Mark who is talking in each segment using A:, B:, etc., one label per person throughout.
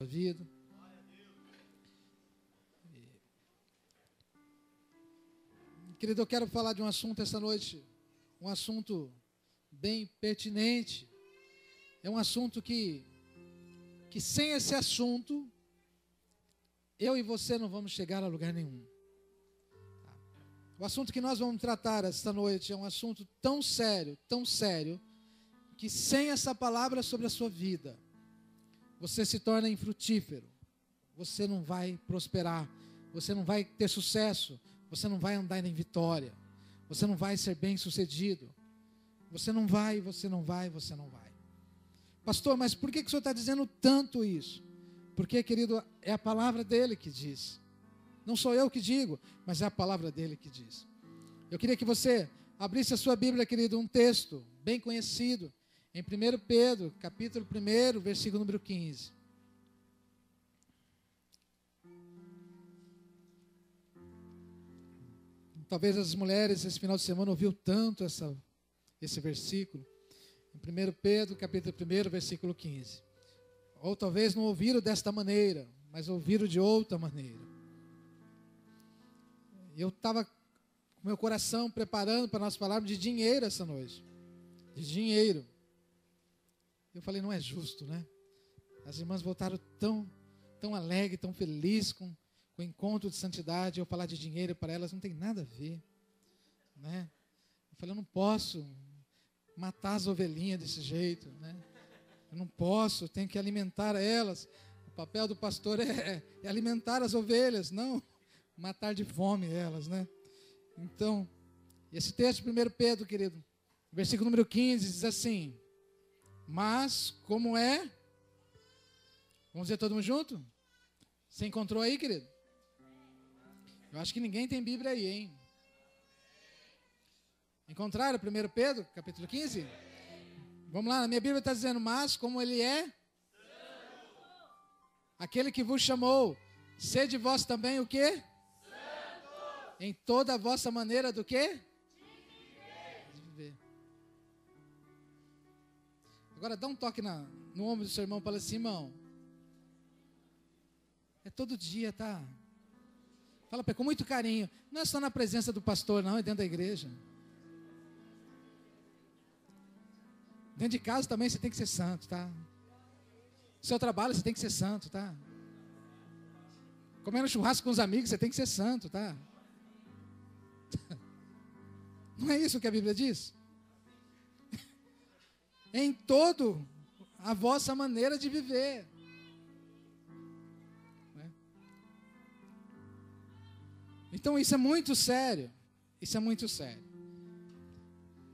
A: vida. Querido, eu quero falar de um assunto essa noite, um assunto bem pertinente. É um assunto que sem esse assunto, eu e você não vamos chegar a lugar nenhum. O assunto que nós vamos tratar esta noite é um assunto tão sério, que sem essa palavra sobre a sua vida, você se torna infrutífero, você não vai prosperar, você não vai ter sucesso, você não vai andar em vitória, você não vai ser bem sucedido, você não vai. Pastor, mas por que o senhor está dizendo tanto isso? Porque, querido, é a palavra dele que diz. Não sou eu que digo, mas é a palavra dele que diz. Eu queria que você abrisse a sua Bíblia, querido, um texto bem conhecido, em 1 Pedro, capítulo 1, versículo número 15. Talvez as mulheres, esse final de semana, ouviu tanto esse versículo. Em 1 Pedro, capítulo 1, versículo 15. Ou talvez não ouviram desta maneira, mas ouviram de outra maneira. Eu estava com meu coração preparando para nós falarmos de dinheiro essa noite. De dinheiro. Eu falei, não é justo, né? As irmãs voltaram tão alegres, tão felizes com o encontro de santidade. Eu falar de dinheiro para elas não tem nada a ver, né? Eu falei, eu não posso matar as ovelhinhas desse jeito, né? Eu não posso, eu tenho que alimentar elas. O papel do pastor é alimentar as ovelhas, não matar de fome elas, né? Então, esse texto de 1 Pedro, querido, versículo número 15, diz assim: mas como é? Vamos dizer todo mundo junto? Você encontrou aí, querido? Eu acho que ninguém tem Bíblia aí, hein? Encontraram 1 Pedro, capítulo 15? Vamos lá, na minha Bíblia está dizendo, mas como ele é? Aquele que vos chamou, sede vós também o quê? Em toda a vossa maneira do quê? De viver. Agora dá um toque no ombro do seu irmão e fala assim, irmão, é todo dia, tá? Fala com muito carinho. Não é só na presença do pastor, não, é dentro da igreja. Dentro de casa também você tem que ser santo, tá? No seu trabalho você tem que ser santo, tá? Comendo churrasco com os amigos você tem que ser santo, tá? Não é isso que a Bíblia diz? Em todo a vossa maneira de viver. Então isso é muito sério. Isso é muito sério.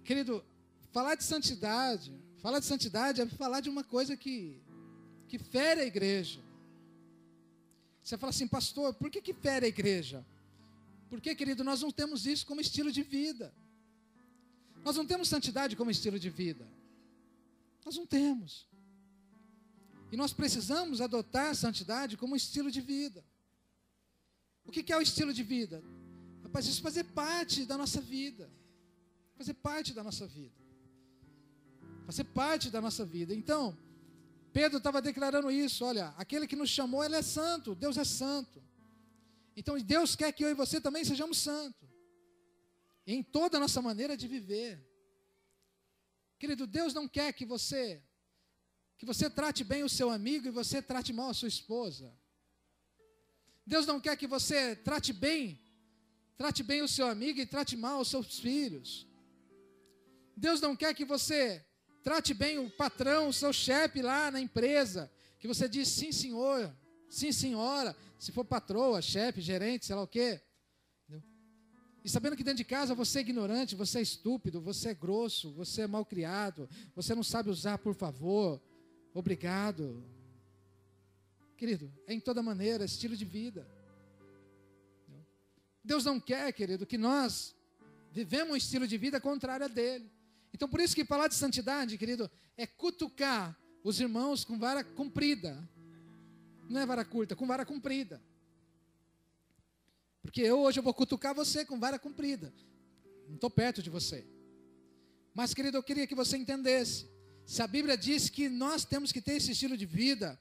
A: Querido, falar de santidade é falar de uma coisa que fere a igreja. Você fala assim, pastor, por que fere a igreja? Porque, querido, nós não temos isso como estilo de vida. Nós não temos santidade como estilo de vida. Nós não temos. E nós precisamos adotar a santidade como estilo de vida. O que é o estilo de vida? Rapaz, isso fazer parte da nossa vida. Fazer parte da nossa vida. Fazer parte da nossa vida. Então, Pedro estava declarando isso. Olha, aquele que nos chamou, ele é santo. Deus é santo. Então, Deus quer que eu e você também sejamos santos. Em toda a nossa maneira de viver. Querido, Deus não quer que você trate bem o seu amigo e você trate mal a sua esposa. Deus não quer que você trate bem o seu amigo e trate mal os seus filhos. Deus não quer que você trate bem o patrão, o seu chefe lá na empresa, que você diz sim senhor, sim senhora, se for patroa, chefe, gerente, sei lá o quê. E sabendo que dentro de casa você é ignorante, você é estúpido, você é grosso, você é mal criado, você não sabe usar por favor, obrigado. Querido, é em toda maneira, estilo de vida. Deus não quer, querido, que nós vivemos um estilo de vida contrário a dele. Então, por isso que falar de santidade, querido, é cutucar os irmãos com vara comprida. Não é vara curta, com vara comprida. Porque hoje eu vou cutucar você com vara comprida. Não estou perto de você. Mas, querido, eu queria que você entendesse. Se a Bíblia diz que nós temos que ter esse estilo de vida,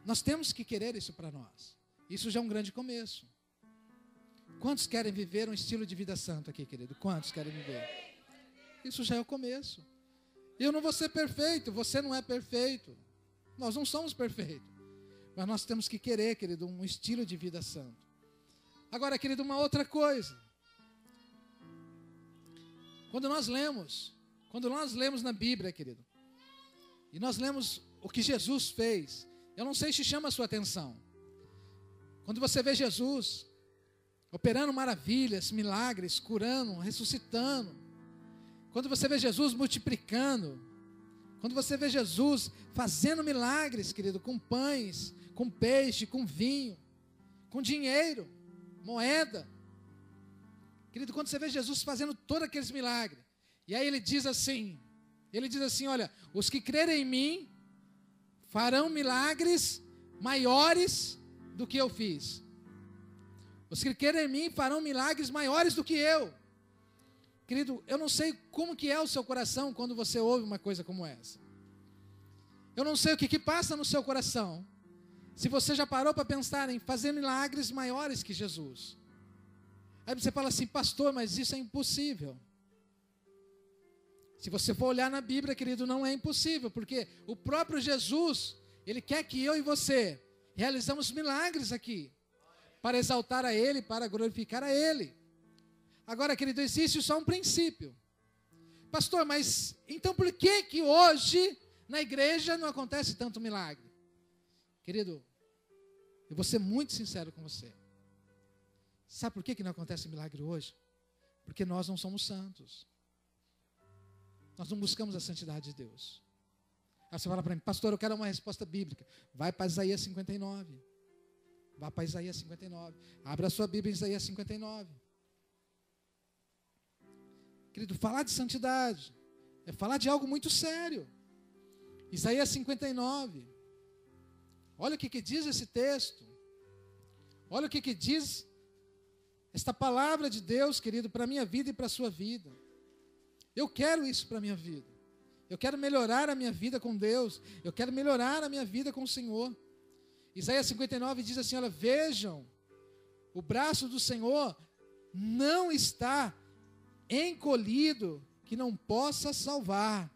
A: Nós temos que querer isso para nós. Isso já é um grande começo. Quantos querem viver um estilo de vida santo aqui, querido? Quantos querem viver? Isso já é o começo. Eu não vou ser perfeito, você não é perfeito. Nós não somos perfeitos. Mas nós temos que querer, querido, um estilo de vida santo. Agora, querido, uma outra coisa. Quando nós lemos na Bíblia, querido, e nós lemos o que Jesus fez, eu não sei se chama a sua atenção. Quando você vê Jesus operando maravilhas, milagres, curando, ressuscitando, quando você vê Jesus multiplicando, quando você vê Jesus fazendo milagres, querido, com pães, com peixe, com vinho, com dinheiro, moeda. Querido, quando você vê Jesus fazendo todos aqueles milagres, e aí ele diz assim, olha, os que crerem em mim, farão milagres maiores do que eu fiz. Os que crerem em mim farão milagres maiores do que eu. Querido, eu não sei como que é o seu coração quando você ouve uma coisa como essa. Eu não sei o que passa no seu coração. Se você já parou para pensar em fazer milagres maiores que Jesus. Aí você fala assim, pastor, mas isso é impossível. Se você for olhar na Bíblia, querido, não é impossível, porque o próprio Jesus, Ele quer que eu e você realizamos milagres aqui, para exaltar a Ele, para glorificar a Ele. Agora, querido, existe só um princípio. Pastor, mas então por que hoje na igreja não acontece tanto milagre? Querido, eu vou ser muito sincero com você. Sabe por que não acontece milagre hoje? Porque nós não somos santos. Nós não buscamos a santidade de Deus. Aí você fala para mim, pastor, eu quero uma resposta bíblica. Vai para Isaías 59. Vá para Isaías 59. Abra a sua Bíblia em Isaías 59. Querido, falar de santidade é falar de algo muito sério. Isaías 59. Olha o que diz esse texto. Olha o que diz esta palavra de Deus, querido, para a minha vida e para a sua vida. Eu quero isso para a minha vida. Eu quero melhorar a minha vida com Deus. Eu quero melhorar a minha vida com o Senhor. Isaías 59 diz assim, olha, vejam, o braço do Senhor não está encolhido, que não possa salvar.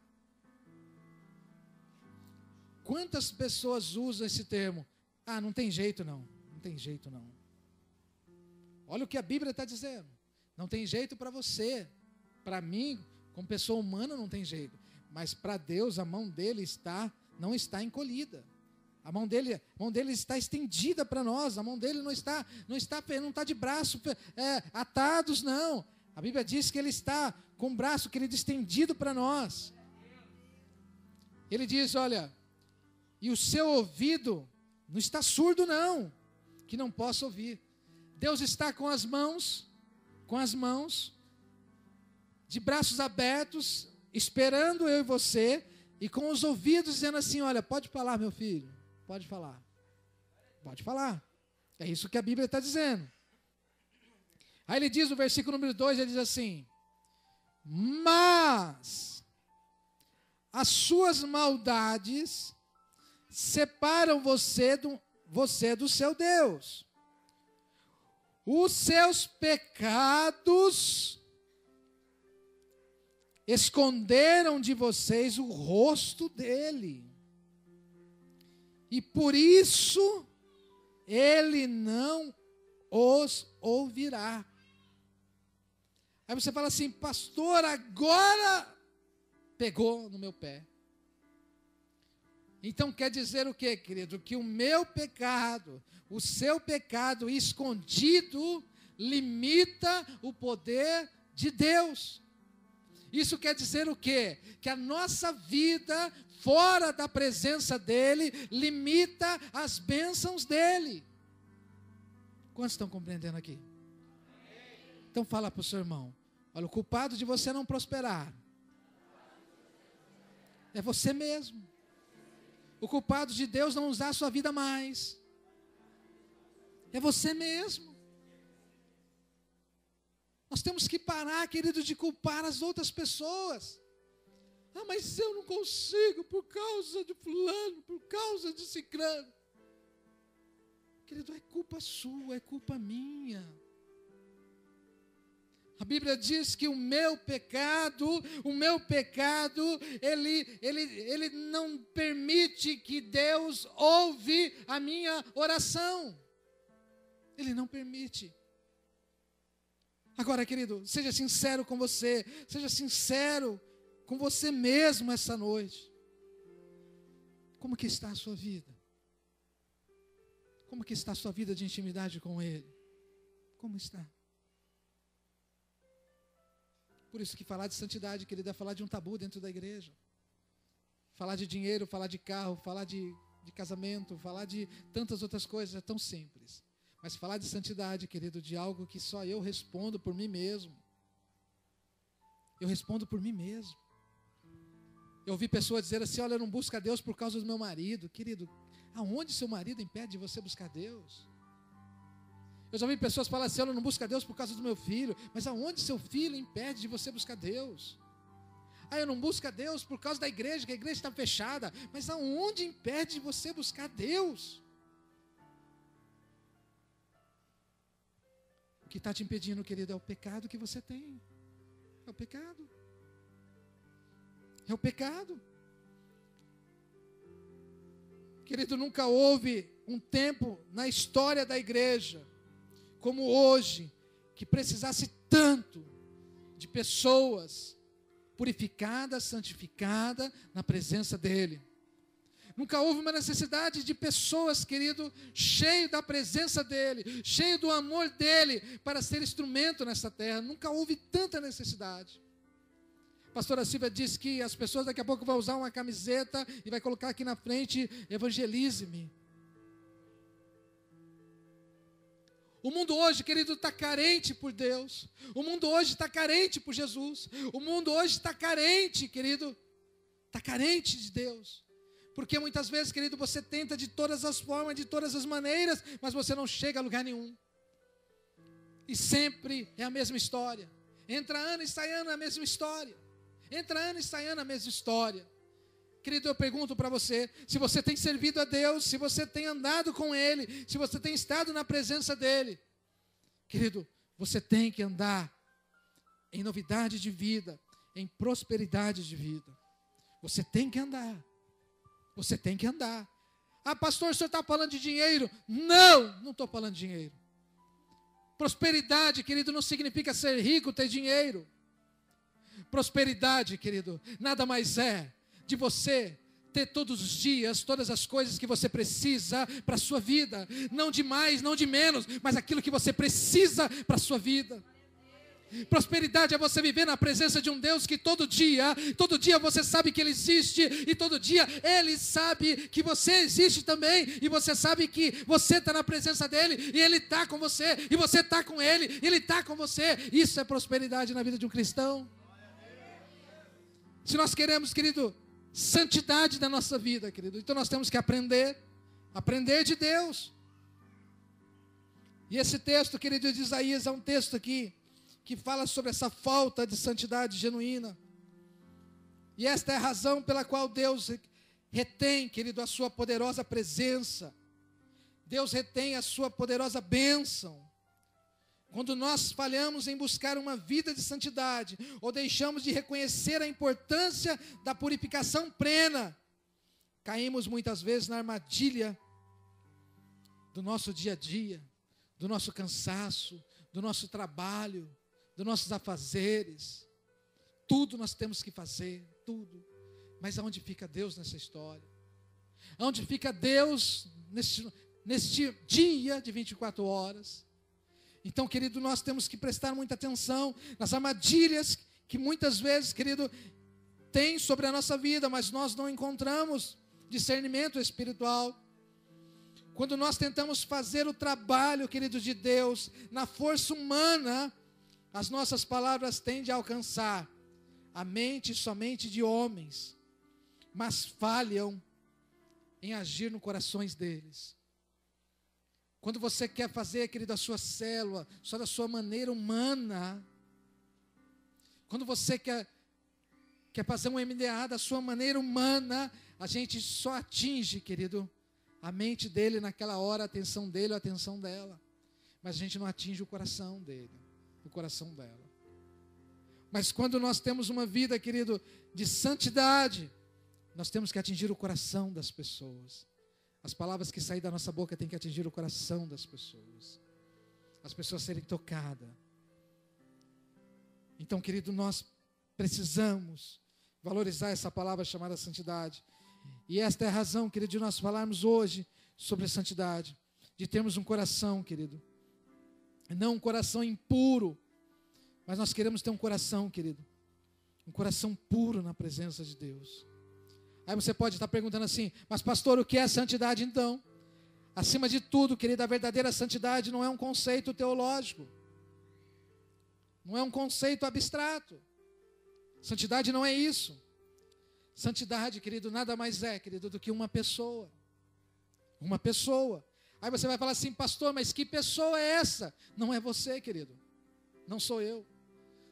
A: Quantas pessoas usam esse termo? Ah, não tem jeito não, não tem jeito não. Olha o que a Bíblia está dizendo. Não tem jeito para você, para mim, como pessoa humana não tem jeito. Mas para Deus a mão dele não está encolhida. A mão dele está estendida para nós. A mão dele não está de braço atados, não. A Bíblia diz que ele está com o braço, querido, estendido para nós. Ele diz, olha, e o seu ouvido não está surdo não, que não possa ouvir. Deus está com as mãos, de braços abertos, esperando eu e você, e com os ouvidos dizendo assim, olha, pode falar, meu filho, pode falar. Pode falar. É isso que a Bíblia está dizendo. Aí ele diz no versículo número 2, ele diz assim, mas as suas maldades separam você do seu Deus. Os seus pecados esconderam de vocês o rosto dele. E por isso ele não os ouvirá. Aí você fala assim, pastor, agora pegou no meu pé. Então quer dizer o quê, querido? Que o meu pecado, o seu pecado escondido, limita o poder de Deus. Isso quer dizer o quê? Que a nossa vida fora da presença dEle limita as bênçãos dEle. Quantos estão compreendendo aqui? Então fala para o seu irmão, olha, o culpado de você não prosperar é você mesmo. O culpado de Deus não usar a sua vida mais é você mesmo. Nós temos que parar, querido, de culpar as outras pessoas. Ah, mas eu não consigo por causa de fulano, por causa de ciclano. Querido, é culpa sua, é culpa minha. A Bíblia diz que o meu pecado, ele não permite que Deus ouve a minha oração. Ele não permite. Agora, querido, seja sincero com você, seja sincero com você mesmo essa noite. Como que está a sua vida? Como que está a sua vida de intimidade com Ele? Como está? Por isso que falar de santidade, querido, é falar de um tabu dentro da igreja. Falar de dinheiro, falar de carro, falar de casamento, falar de tantas outras coisas, é tão simples. Mas falar de santidade, querido, de algo que só eu respondo por mim mesmo. Eu respondo por mim mesmo. Eu ouvi pessoas dizer assim, olha, eu não busco a Deus por causa do meu marido. Querido, aonde seu marido impede de você buscar Deus? Eu já ouvi pessoas falar assim, eu não busco a Deus por causa do meu filho. Mas aonde seu filho impede de você buscar Deus? Eu não busco a Deus por causa da igreja, que a igreja está fechada. Mas aonde impede de você buscar Deus? O que está te impedindo, querido, é o pecado que você tem. É o pecado. É o pecado. Querido, nunca houve um tempo na história da igreja como hoje, que precisasse tanto de pessoas purificadas, santificadas na presença dEle. Nunca houve uma necessidade de pessoas, querido, cheio da presença dEle, cheio do amor dEle, para ser instrumento nessa terra. Nunca houve tanta necessidade. A pastora Silvia disse que as pessoas daqui a pouco vão usar uma camiseta e vai colocar aqui na frente, evangelize-me. O mundo hoje, querido, está carente por Deus. O mundo hoje está carente por Jesus. O mundo hoje está carente, querido, está carente de Deus. Porque muitas vezes, querido, você tenta de todas as formas, de todas as maneiras, mas você não chega a lugar nenhum. E sempre é a mesma história. Entra ano e sai ano a mesma história. Entra ano e sai ano a mesma história. Querido, eu pergunto para você, se você tem servido a Deus, se você tem andado com Ele, se você tem estado na presença dEle, querido, você tem que andar em novidade de vida, em prosperidade de vida. Você tem que andar. Você tem que andar. Pastor, o senhor está falando de dinheiro? Não estou falando de dinheiro. Prosperidade, querido, não significa ser rico, ter dinheiro. Prosperidade, querido, nada mais é de você ter todos os dias, todas as coisas que você precisa para a sua vida. Não de mais, não de menos, mas aquilo que você precisa para a sua vida. Prosperidade é você viver na presença de um Deus que todo dia você sabe que Ele existe, e todo dia Ele sabe que você existe também, e você sabe que você está na presença dEle, e Ele está com você, e você está com Ele, e Ele está com você. Isso é prosperidade na vida de um cristão. Se nós queremos, querido, santidade na nossa vida, querido, então nós temos que aprender de Deus. E esse texto, querido, de Isaías, é um texto aqui que fala sobre essa falta de santidade genuína. E esta é a razão pela qual Deus retém, querido, a sua poderosa presença. Deus retém a sua poderosa bênção. Quando nós falhamos em buscar uma vida de santidade, ou deixamos de reconhecer a importância da purificação plena, caímos muitas vezes na armadilha do nosso dia a dia, do nosso cansaço, do nosso trabalho, dos nossos afazeres. Tudo nós temos que fazer, tudo. Mas aonde fica Deus nessa história? Aonde fica Deus neste dia de 24 horas? Então, querido, nós temos que prestar muita atenção nas armadilhas que muitas vezes, querido, tem sobre a nossa vida, mas nós não encontramos discernimento espiritual. Quando nós tentamos fazer o trabalho, querido, de Deus, na força humana, as nossas palavras tendem a alcançar a mente somente de homens, mas falham em agir nos corações deles. Quando você quer fazer, querido, a sua célula, só da sua maneira humana, quando você quer fazer um MDA da sua maneira humana, a gente só atinge, querido, a mente dele naquela hora, a atenção dele, a atenção dela. Mas a gente não atinge o coração dele, o coração dela. Mas quando nós temos uma vida, querido, de santidade, nós temos que atingir o coração das pessoas. As palavras que saem da nossa boca têm que atingir o coração das pessoas. As pessoas serem tocadas. Então, querido, nós precisamos valorizar essa palavra chamada santidade. E esta é a razão, querido, de nós falarmos hoje sobre a santidade. De termos um coração, querido. Não um coração impuro. Mas nós queremos ter um coração, querido. Um coração puro na presença de Deus. Aí você pode estar perguntando assim, mas pastor, o que é santidade então? Acima de tudo, querido, a verdadeira santidade não é um conceito teológico. Não é um conceito abstrato. Santidade não é isso. Santidade, querido, nada mais é, querido, do que uma pessoa. Uma pessoa. Aí você vai falar assim, pastor, mas que pessoa é essa? Não é você, querido. Não sou eu.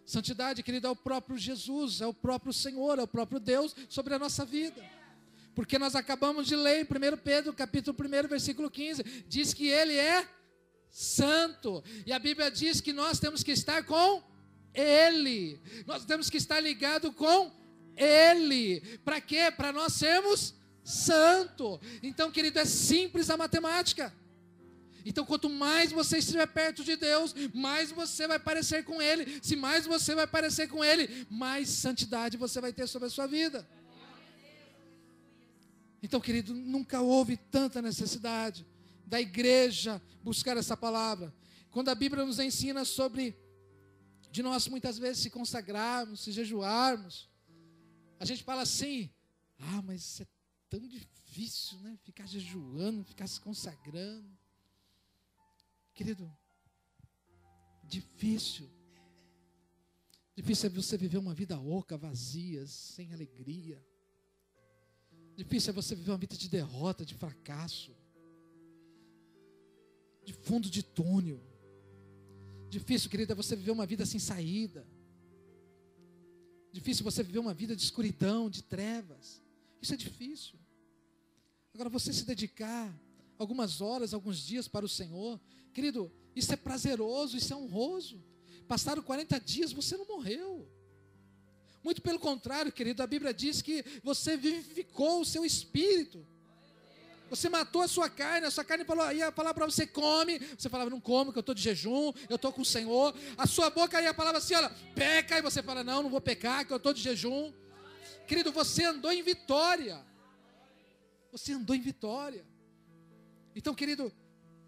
A: Santidade, querido, é o próprio Jesus, é o próprio Senhor, é o próprio Deus sobre a nossa vida. Porque nós acabamos de ler em 1 Pedro, capítulo 1, versículo 15, diz que Ele é santo. E a Bíblia diz que nós temos que estar com Ele. Nós temos que estar ligados com Ele. Para quê? Para nós sermos santos. Então, querido, é simples a matemática. Então, quanto mais você estiver perto de Deus, mais você vai parecer com Ele. Se mais você vai parecer com Ele, mais santidade você vai ter sobre a sua vida. Então, querido, nunca houve tanta necessidade da igreja buscar essa palavra. Quando a Bíblia nos ensina sobre de nós muitas vezes se consagrarmos, se jejuarmos, a gente fala assim, mas isso é tão difícil, né? Ficar jejuando, ficar se consagrando. Querido, difícil. Difícil é você viver uma vida oca, vazia, sem alegria. Difícil é você viver uma vida de derrota, de fracasso, de fundo de túnel. Difícil, querido, é você viver uma vida sem saída. Difícil você viver uma vida de escuridão, de trevas. Isso é difícil. Agora, você se dedicar algumas horas, alguns dias para o Senhor, querido, isso é prazeroso, isso é honroso. Passaram 40 dias, você não morreu. Muito pelo contrário, querido, a Bíblia diz que você vivificou o seu espírito. Você matou a sua carne ia falar para você, come. Você falava, não como, que eu estou de jejum, eu estou com o Senhor. A sua boca ia falar assim, olha, peca. E você fala, não vou pecar, que eu estou de jejum. Querido, você andou em vitória. Você andou em vitória. Então, querido,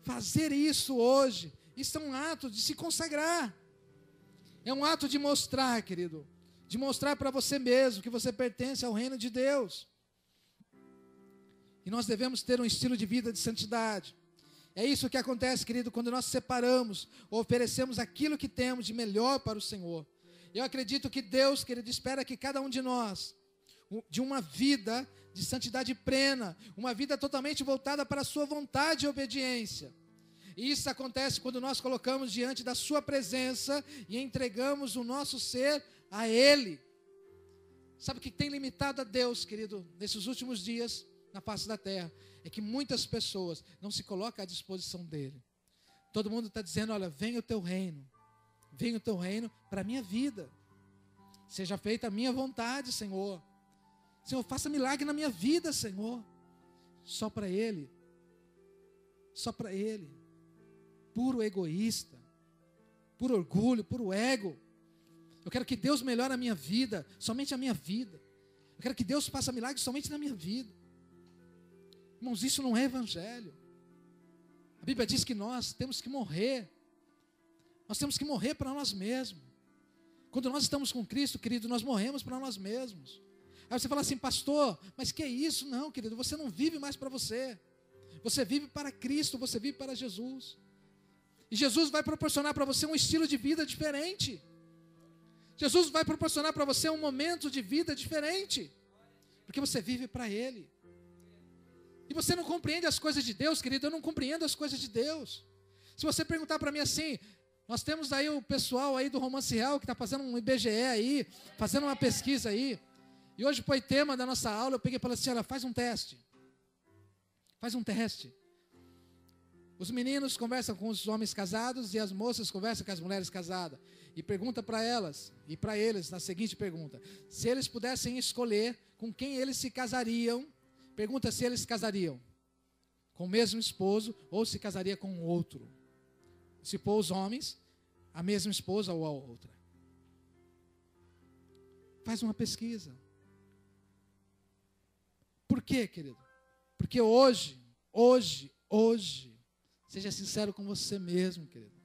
A: fazer isso hoje, isso é um ato de se consagrar. É um ato de mostrar, querido, de mostrar para você mesmo que você pertence ao reino de Deus. E nós devemos ter um estilo de vida de santidade. É isso que acontece, querido, quando nós separamos, oferecemos aquilo que temos de melhor para o Senhor. Eu acredito que Deus, querido, espera que cada um de nós, de uma vida de santidade plena, uma vida totalmente voltada para a sua vontade e obediência. E isso acontece quando nós colocamos diante da sua presença e entregamos o nosso ser a Ele. Sabe o que tem limitado a Deus, querido, nesses últimos dias, na face da terra? É que muitas pessoas não se colocam à disposição dEle. Todo mundo está dizendo, olha, venha o teu reino para a minha vida. Seja feita a minha vontade, Senhor. Senhor, faça milagre na minha vida, Senhor. Só para Ele. Só para Ele. Puro egoísta. Puro orgulho, puro ego. Eu quero que Deus melhore a minha vida, somente a minha vida. Eu quero que Deus faça milagre somente na minha vida. Irmãos, isso não é evangelho. A Bíblia diz que nós temos que morrer. Nós temos que morrer para nós mesmos. Quando nós estamos com Cristo, querido, nós morremos para nós mesmos. Aí você fala assim, pastor, mas que é isso? Não, querido, você não vive mais para você. Você vive para Cristo, você vive para Jesus. E Jesus vai proporcionar para você um estilo de vida diferente. Jesus vai proporcionar para você um momento de vida diferente. Porque você vive para Ele. E você não compreende as coisas de Deus, querido, eu não compreendo as coisas de Deus. Se você perguntar para mim assim, nós temos aí o pessoal aí do Romance Real que está fazendo um IBGE aí, fazendo uma pesquisa aí. E hoje foi tema da nossa aula, eu peguei e falei assim, olha, faz um teste. Faz um teste. Os meninos conversam com os homens casados e as moças conversam com as mulheres casadas. E pergunta para elas e para eles a seguinte pergunta: se eles pudessem escolher com quem eles se casariam, pergunta se eles se casariam com o mesmo esposo ou se casaria com outro. Se for os homens, a mesma esposa ou a outra. Faz uma pesquisa. Por quê, querido? Porque hoje, seja sincero com você mesmo, querido.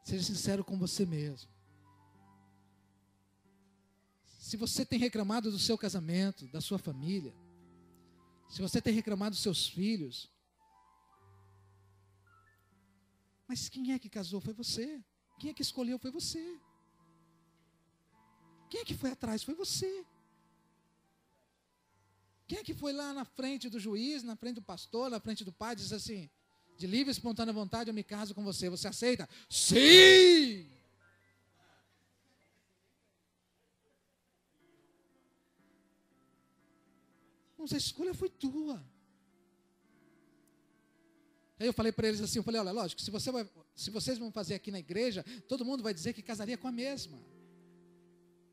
A: Seja sincero com você mesmo. Se você tem reclamado do seu casamento, da sua família, se você tem reclamado dos seus filhos, mas quem é que casou? Foi você. Quem é que escolheu? Foi você. Quem é que foi atrás? Foi você. Quem é que foi lá na frente do juiz, na frente do pastor, na frente do pai, diz assim: de livre e espontânea vontade eu me caso com você. Você aceita? Sim! Mas a escolha foi tua. Aí eu falei para eles assim, olha, lógico, se vocês vão fazer aqui na igreja, todo mundo vai dizer que casaria com a mesma.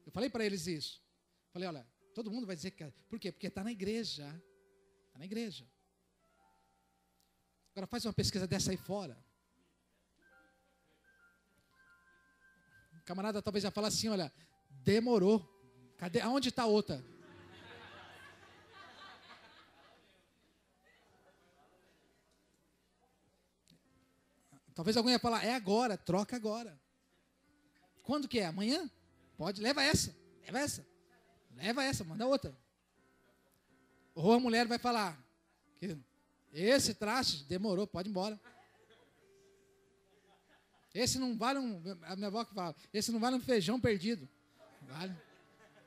A: Eu falei para eles isso. Falei, olha, todo mundo vai dizer que... Por quê? Porque está na igreja. Está na igreja. Agora faz uma pesquisa dessa aí fora. O camarada talvez já fale assim, olha, demorou. Cadê? Aonde está a outra? Talvez alguém ia falar, é agora, troca agora. Quando que é? Amanhã? Pode, leva essa, manda outra. Ou a mulher vai falar, esse traste demorou, pode ir embora. Esse não vale a minha avó que fala, esse não vale um feijão perdido. Vale.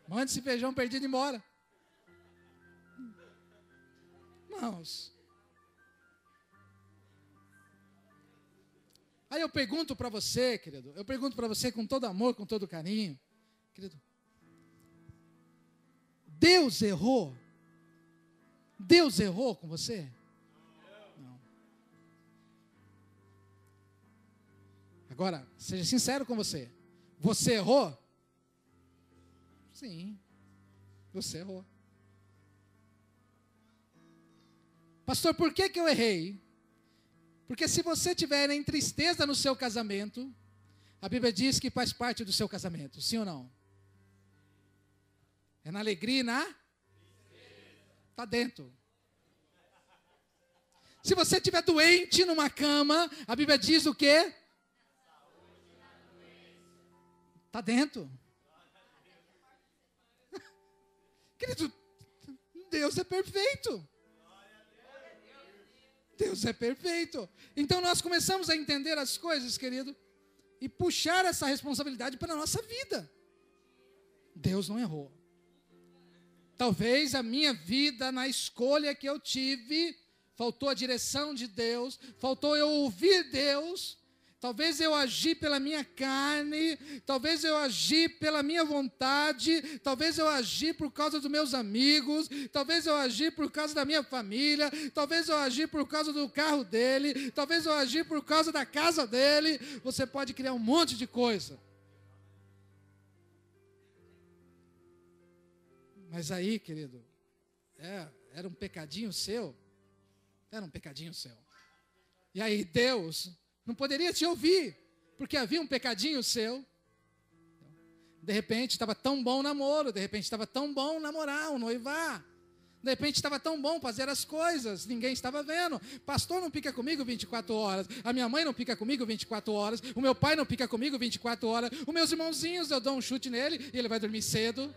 A: Manda esse feijão perdido embora. Irmãos. Aí eu pergunto para você, querido, com todo amor, com todo carinho, querido, Deus errou? Deus errou com você? Não. Agora, seja sincero com você. Você errou? Sim, você errou. Pastor, por que eu errei? Porque se você tiver em tristeza no seu casamento, a Bíblia diz que faz parte do seu casamento, sim ou não? É na alegria e na? Está dentro. Se você estiver doente numa cama, a Bíblia diz o quê? Está dentro. Querido, Deus é perfeito. Deus é perfeito. Então nós começamos a entender as coisas, querido, e puxar essa responsabilidade para a nossa vida. Deus não errou. Talvez a minha vida, na escolha que eu tive, faltou a direção de Deus, faltou eu ouvir Deus. Talvez eu agi pela minha carne, talvez eu agi pela minha vontade, talvez eu agi por causa dos meus amigos, talvez eu agi por causa da minha família, talvez eu agi por causa do carro dele, talvez eu agi por causa da casa dele. Você pode criar um monte de coisa. Mas aí, querido, era um pecadinho seu. Era um pecadinho seu. E aí Deus não poderia te ouvir, porque havia um pecadinho seu. De repente estava tão bom o namoro, de repente estava tão bom namorar, o noivar. De repente estava tão bom fazer as coisas, ninguém estava vendo. Pastor não fica comigo 24 horas, a minha mãe não fica comigo 24 horas, o meu pai não fica comigo 24 horas, os meus irmãozinhos, eu dou um chute nele e ele vai dormir cedo.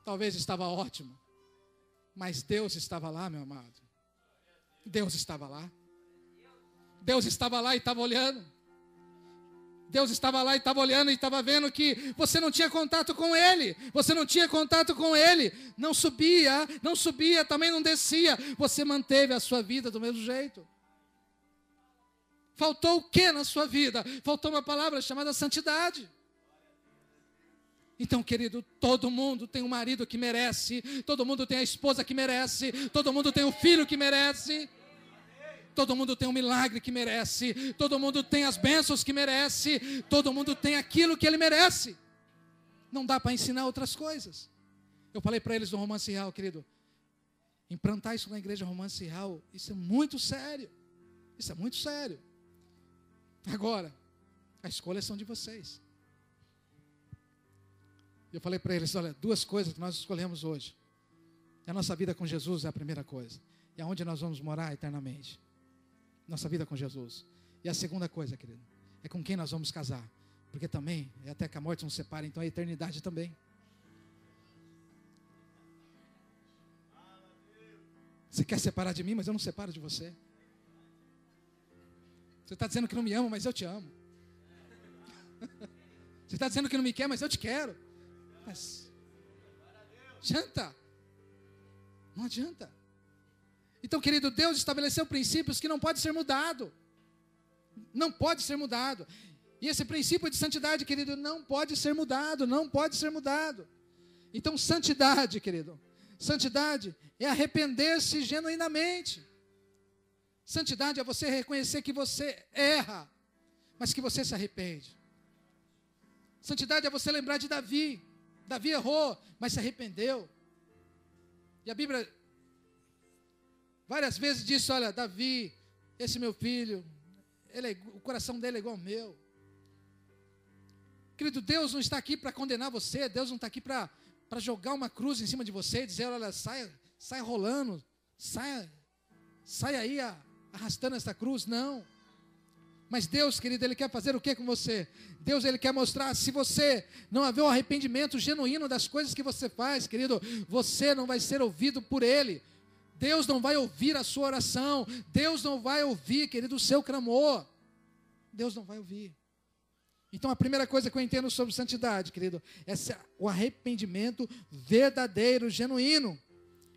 A: Talvez estava ótimo, mas Deus estava lá, meu amado. Deus estava lá. Deus estava lá e estava olhando. Deus estava lá e estava olhando e estava vendo que você não tinha contato com Ele. Você não tinha contato com Ele. Não subia, também não descia. Você manteve a sua vida do mesmo jeito. Faltou o que na sua vida? Faltou uma palavra chamada santidade. Então, querido, todo mundo tem um marido que merece, todo mundo tem a esposa que merece, todo mundo tem o filho que merece, todo mundo tem um milagre que merece, todo mundo tem as bênçãos que merece, todo mundo tem aquilo que ele merece. Não dá para ensinar outras coisas. Eu falei para eles no Romance Real, querido, implantar isso na igreja Romance Real, isso é muito sério. Isso é muito sério. Agora, a escolha são de vocês. Eu falei para eles, olha, duas coisas que nós escolhemos hoje. A nossa vida com Jesus é a primeira coisa. E aonde nós vamos morar eternamente. Nossa vida com Jesus. E a segunda coisa, querido, é com quem nós vamos casar. Porque também, é até que a morte nos separe, então a eternidade também. Você quer separar de mim, mas eu não separo de você. Você está dizendo que não me ama, mas eu te amo. Você está dizendo que não me quer, mas eu te quero. Mas adianta. Não adianta. Então, querido, Deus estabeleceu princípios que não podem ser mudados. Não pode ser mudado. E esse princípio de santidade, querido, não pode ser mudado. Não pode ser mudado. Então, santidade, querido. Santidade é arrepender-se genuinamente. Santidade é você reconhecer que você erra, mas que você se arrepende. Santidade é você lembrar de Davi. Davi errou, mas se arrependeu. E a Bíblia várias vezes diz, olha, Davi, esse meu filho, o coração dele é igual ao meu. Querido, Deus não está aqui para condenar você, Deus não está aqui para jogar uma cruz em cima de você e dizer, olha, sai rolando, sai aí arrastando essa cruz, não. Mas Deus, querido, Ele quer fazer o que com você? Deus, Ele quer mostrar, se você não haver um arrependimento genuíno das coisas que você faz, querido, você não vai ser ouvido por Ele. Deus não vai ouvir a sua oração. Deus não vai ouvir, querido, o seu clamor. Deus não vai ouvir. Então, a primeira coisa que eu entendo sobre santidade, querido, é o arrependimento verdadeiro, genuíno.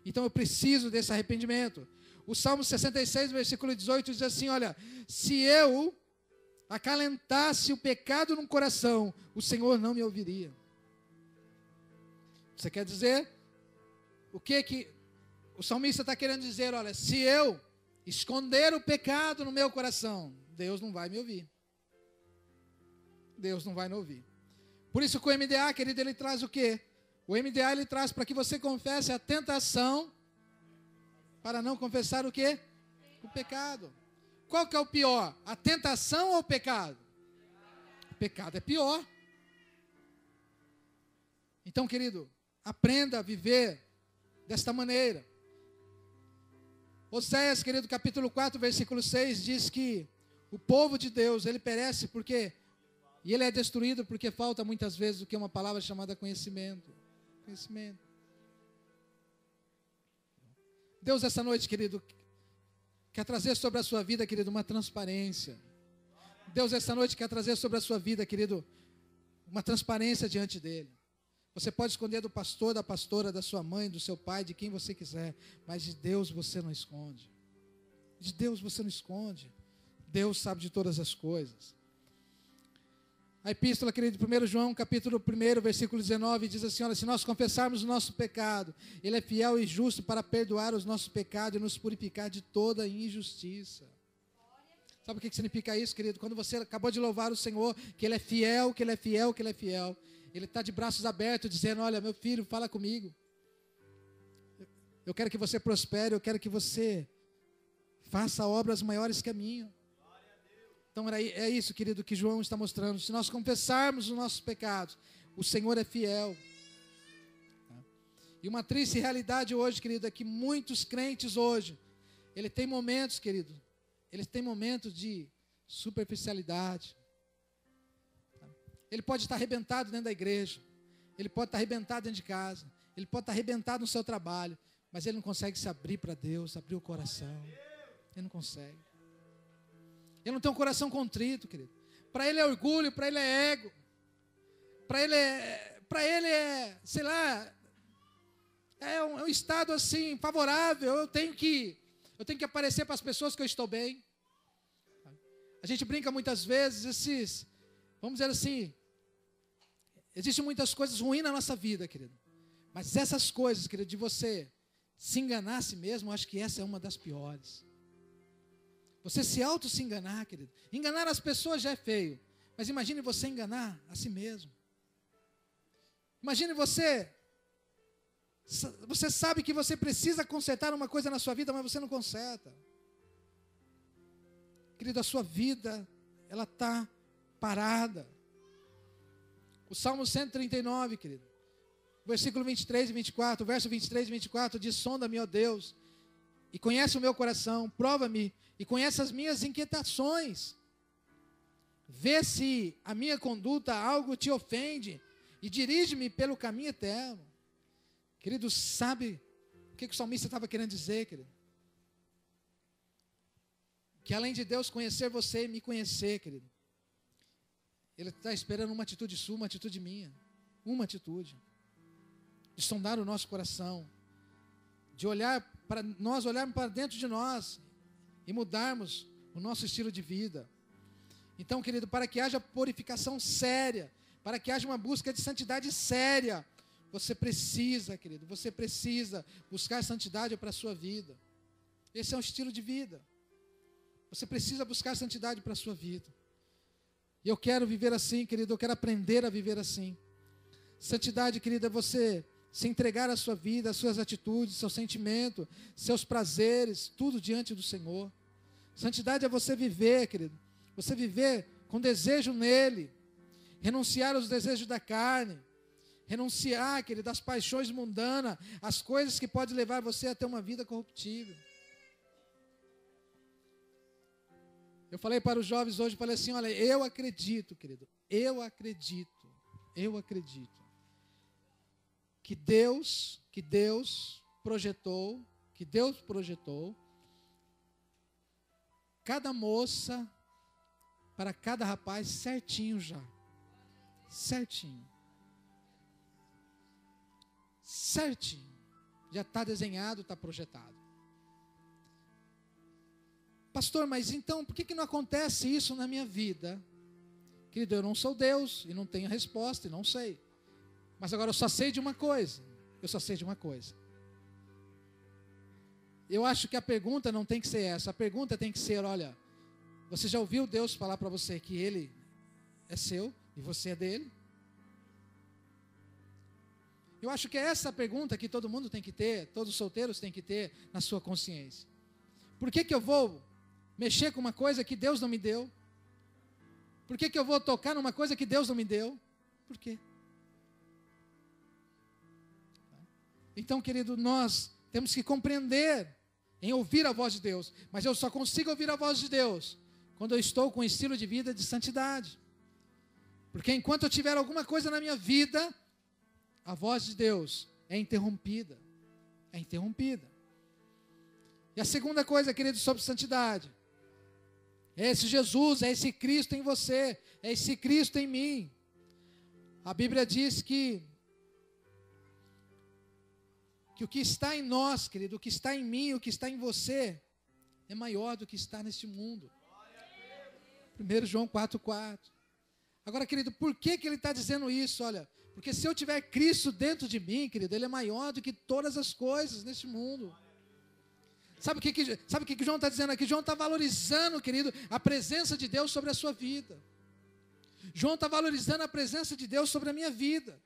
A: Então, eu preciso desse arrependimento. O Salmo 66, versículo 18, diz assim, olha, se eu acalentasse o pecado no coração, o Senhor não me ouviria. Você quer dizer? O que o salmista está querendo dizer? Olha, se eu esconder o pecado no meu coração, Deus não vai me ouvir. Deus não vai me ouvir. Por isso que o MDA, querido, ele traz o quê? O MDA, ele traz para que você confesse a tentação, para não confessar o quê? O pecado. Qual que é o pior? A tentação ou o pecado? O pecado é pior. Então, querido, aprenda a viver desta maneira. Oséias, querido, capítulo 4, versículo 6, diz que o povo de Deus, ele perece porque, e ele é destruído porque falta muitas vezes o que é uma palavra chamada conhecimento. Conhecimento. Deus, essa noite, querido, quer trazer sobre a sua vida, querido, uma transparência. Deus, essa noite, quer trazer sobre a sua vida, querido, uma transparência diante dEle. Você pode esconder do pastor, da pastora, da sua mãe, do seu pai, de quem você quiser, mas de Deus você não esconde. De Deus você não esconde. Deus sabe de todas as coisas. A epístola, querido, de 1 João, capítulo 1, versículo 19, diz assim, olha, se nós confessarmos o nosso pecado, Ele é fiel e justo para perdoar os nossos pecados e nos purificar de toda injustiça. Sabe o que significa isso, querido? Quando você acabou de louvar o Senhor, que Ele é fiel, que Ele é fiel, que Ele é fiel, Ele está de braços abertos, dizendo, olha, meu filho, fala comigo. Eu quero que você prospere, eu quero que você faça obras maiores que a minha. Então é isso, querido, que João está mostrando. Se nós confessarmos os nossos pecados, o Senhor é fiel. E uma triste realidade hoje, querido, é que muitos crentes hoje, ele tem momentos, querido, eles têm momentos de superficialidade. Ele pode estar arrebentado dentro da igreja, ele pode estar arrebentado dentro de casa, ele pode estar arrebentado no seu trabalho, mas ele não consegue se abrir para Deus, abrir o coração. Ele não consegue. Ele não tem um coração contrito, querido. Para ele é orgulho, para ele é ego. Para ele é, sei lá, é um estado assim, favorável. Eu tenho que aparecer para as pessoas que eu estou bem. A gente brinca muitas vezes, vamos dizer assim, Existem muitas coisas ruins na nossa vida, querido. Mas essas coisas, querido, de você se enganar a si mesmo, eu acho que essa é uma das piores. Você se enganar, querido. Enganar as pessoas já é feio. Mas imagine você enganar a si mesmo. Imagine você sabe que você precisa consertar uma coisa na sua vida, mas você não conserta. Querido, a sua vida, ela está parada. O Salmo 139, querido, versículo 23 e 24, verso 23 e 24, diz: sonda-me, ó Deus, e conhece o meu coração, prova-me, e conhece as minhas inquietações. Vê se a minha conduta algo te ofende, e dirige-me pelo caminho eterno. Querido, sabe o que o salmista estava querendo dizer, querido? Que além de Deus conhecer você e me conhecer, querido, Ele está esperando uma atitude sua, uma atitude minha. Uma atitude. De sondar o nosso coração. De nós olharmos para dentro de nós e mudarmos o nosso estilo de vida. Então, querido, para que haja purificação séria, para que haja uma busca de santidade séria, você precisa, querido, você precisa buscar santidade para a sua vida. Esse é um estilo de vida. Você precisa buscar santidade para a sua vida. E eu quero viver assim, querido, eu quero aprender a viver assim. Santidade, querida, é você se entregar à sua vida, às suas atitudes, seu sentimento, seus prazeres, tudo diante do Senhor. Santidade é você viver, querido, você viver com desejo nele, renunciar aos desejos da carne, renunciar, querido, às paixões mundanas, às coisas que podem levar você a ter uma vida corruptível. Eu falei para os jovens hoje, falei assim, olha, eu acredito, querido, eu acredito que Deus projetou cada moça para cada rapaz certinho já. Certinho. Já está desenhado, está projetado. Pastor, mas então, por que não acontece isso na minha vida? Querido, eu não sou Deus, e não tenho a resposta, e não sei. Mas agora eu só sei de uma coisa. Eu acho que a pergunta não tem que ser essa. A pergunta tem que ser, olha, você já ouviu Deus falar para você que Ele é seu, e você é dele? Eu acho que é essa a pergunta que todo mundo tem que ter, todos os solteiros têm que ter na sua consciência. Por que eu vou mexer com uma coisa que Deus não me deu? Por que eu vou tocar numa coisa que Deus não me deu? Por quê? Então, querido, nós temos que compreender em ouvir a voz de Deus. Mas eu só consigo ouvir a voz de Deus quando eu estou com um estilo de vida de santidade. Porque enquanto eu tiver alguma coisa na minha vida, a voz de Deus é interrompida. É interrompida. E a segunda coisa, querido, sobre santidade, é esse Jesus, é esse Cristo em você, é esse Cristo em mim. A Bíblia diz que o que está em nós, querido, o que está em mim, o que está em você, é maior do que está neste mundo. 1 João 4,4. Agora, querido, por que ele está dizendo isso? Olha, porque se eu tiver Cristo dentro de mim, querido, Ele é maior do que todas as coisas neste mundo. Sabe o que João está dizendo aqui? João está valorizando, querido, a presença de Deus sobre a sua vida. João está valorizando a presença de Deus sobre a minha vida.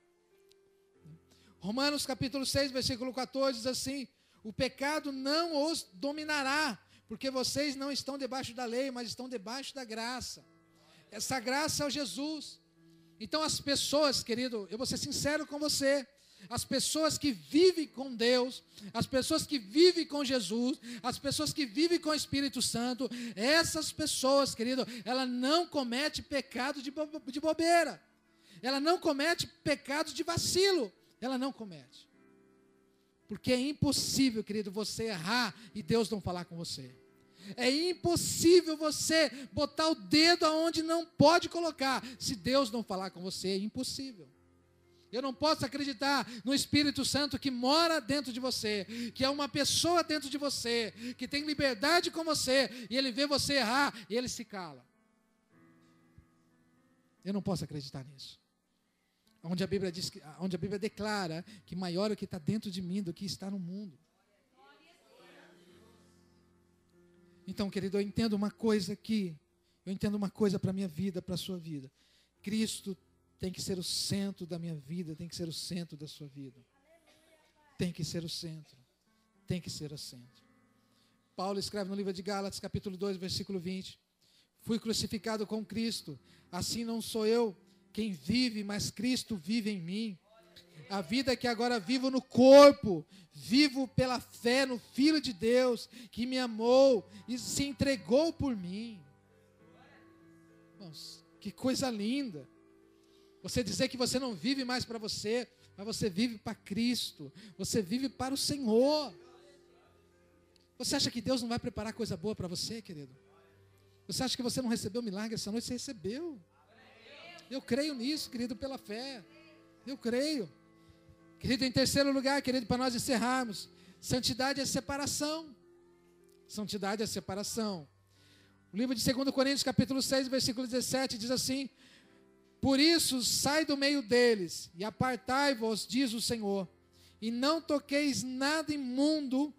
A: Romanos capítulo 6, versículo 14 diz assim: o pecado não os dominará, porque vocês não estão debaixo da lei, mas estão debaixo da graça. Essa graça é o Jesus. Então as pessoas, querido, eu vou ser sincero com você, as pessoas que vivem com Deus, as pessoas que vivem com Jesus, as pessoas que vivem com o Espírito Santo, essas pessoas, querido, ela não comete pecado de bobeira, ela não comete pecado de vacilo, ela não comete. Porque é impossível, querido, você errar e Deus não falar com você. É impossível você botar o dedo aonde não pode colocar, se Deus não falar com você, é impossível. Eu não posso acreditar no Espírito Santo que mora dentro de você, que é uma pessoa dentro de você, que tem liberdade com você, e Ele vê você errar, e Ele se cala. Eu não posso acreditar nisso. onde a Bíblia declara que maior é o que está dentro de mim do que está no mundo. Então, querido, eu entendo uma coisa aqui, eu entendo uma coisa para a minha vida, para a sua vida. Cristo tem que ser o centro da minha vida, tem que ser o centro da sua vida. Tem que ser o centro, tem que ser o centro. Paulo escreve no livro de Gálatas, capítulo 2, versículo 20. Fui crucificado com Cristo, assim não sou eu quem vive, mas Cristo vive em mim. A vida que agora vivo no corpo, vivo pela fé no Filho de Deus, que me amou e se entregou por mim. Irmãos, que coisa linda. Você dizer que você não vive mais para você, mas você vive para Cristo. Você vive para o Senhor. Você acha que Deus não vai preparar coisa boa para você, querido? Você acha que você não recebeu milagre essa noite? Você recebeu. Eu creio nisso, querido, pela fé. Eu creio. Querido, em terceiro lugar, querido, para nós encerrarmos, santidade é separação. Santidade é separação. O livro de 2 Coríntios, capítulo 6, versículo 17, diz assim: por isso, sai do meio deles e apartai-vos, diz o Senhor, e não toqueis nada imundo,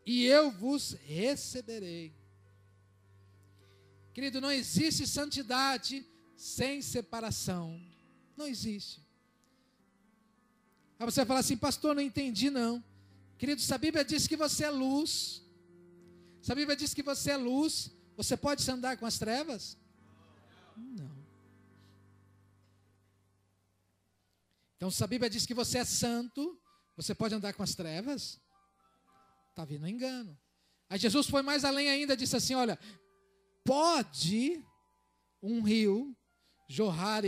A: e eu vos receberei. Querido, não existe santidade sem separação. Não existe. Aí você vai falar assim: pastor, não entendi não. Querido, se a Bíblia diz que você é luz, se a Bíblia diz que você é luz, você pode andar com as trevas? Não. Então, se a Bíblia diz que você é santo, você pode andar com as trevas? Está vindo engano. Aí Jesus foi mais além ainda, disse assim: olha, pode um rio jorrar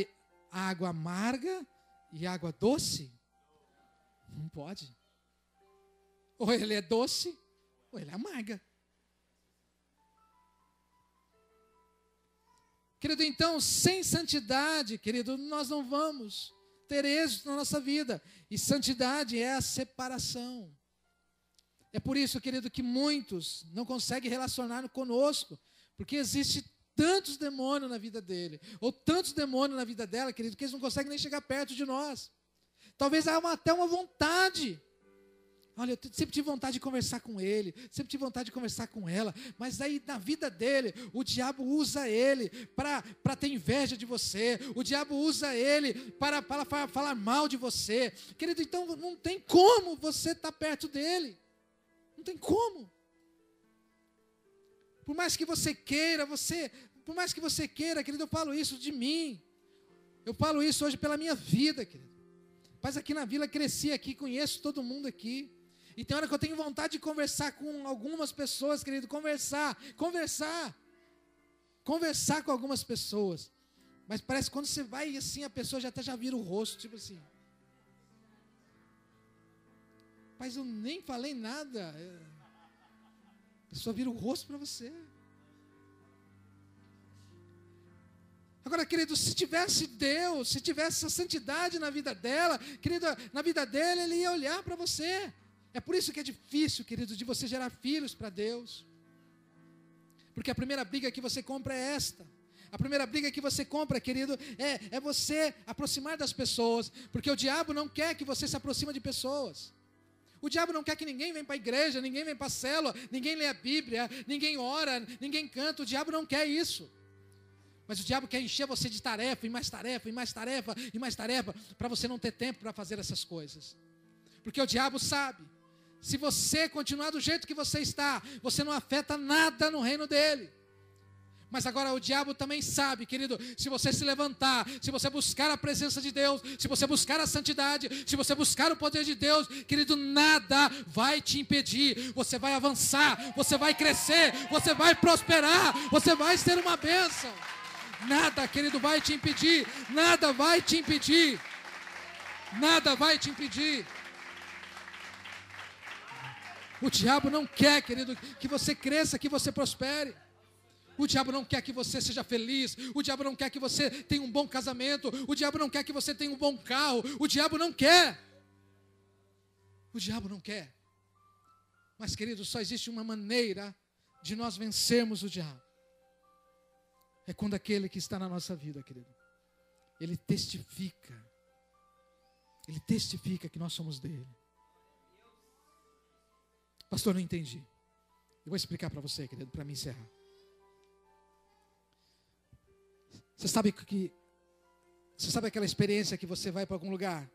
A: água amarga e água doce? Não pode. Ou ele é doce, ou ele é amarga. Querido, então, sem santidade, querido, nós não vamos ter êxito na nossa vida. E santidade é a separação. É por isso, querido, que muitos não conseguem relacionar conosco, porque existe tantos demônios na vida dele, ou tantos demônios na vida dela, querido, que eles não conseguem nem chegar perto de nós. Talvez há até uma vontade. Olha, eu sempre tive vontade de conversar com ele, sempre tive vontade de conversar com ela, mas aí na vida dele, o diabo usa ele para ter inveja de você, o diabo usa ele para falar mal de você. Querido, então não tem como você estar perto dele. Não tem como. Por mais que você queira, querido, eu falo isso de mim. Eu falo isso hoje pela minha vida, querido. Mas aqui na vila, cresci aqui, conheço todo mundo aqui. E tem hora que eu tenho vontade de conversar com algumas pessoas, querido, conversar com algumas pessoas. Mas parece que quando você vai assim, a pessoa já vira o rosto, tipo assim. Mas eu nem falei nada. A pessoa vira o rosto para você. Agora, querido, se tivesse Deus, se tivesse essa santidade na vida dela, querido, na vida dele, ele ia olhar para você. É por isso que é difícil, querido, de você gerar filhos para Deus. Porque a primeira briga que você compra é esta. A primeira briga que você compra, querido, é você aproximar das pessoas. Porque o diabo não quer que você se aproxime de pessoas. O diabo não quer que ninguém venha para a igreja, ninguém venha para a célula, ninguém lê a Bíblia, ninguém ora, ninguém canta. O diabo não quer isso. Mas o diabo quer encher você de tarefa, e mais tarefa, e mais tarefa, e mais tarefa, para você não ter tempo para fazer essas coisas. Porque o diabo sabe, se você continuar do jeito que você está, você não afeta nada no reino dele. Mas agora o diabo também sabe, querido, se você se levantar, se você buscar a presença de Deus, se você buscar a santidade, se você buscar o poder de Deus, querido, nada vai te impedir. Você vai avançar, você vai crescer, você vai prosperar, você vai ser uma bênção. Nada, querido, vai te impedir, nada vai te impedir, nada vai te impedir. O diabo não quer, querido, que você cresça, que você prospere. O diabo não quer que você seja feliz. O diabo não quer que você tenha um bom casamento. O diabo não quer que você tenha um bom carro. O diabo não quer. O diabo não quer. Mas, querido, só existe uma maneira de nós vencermos o diabo. É quando aquele que está na nossa vida, querido, Ele testifica que nós somos dele. Pastor, não entendi. Eu vou explicar para você, querido, para me encerrar. Você sabe aquela experiência que você vai para algum lugar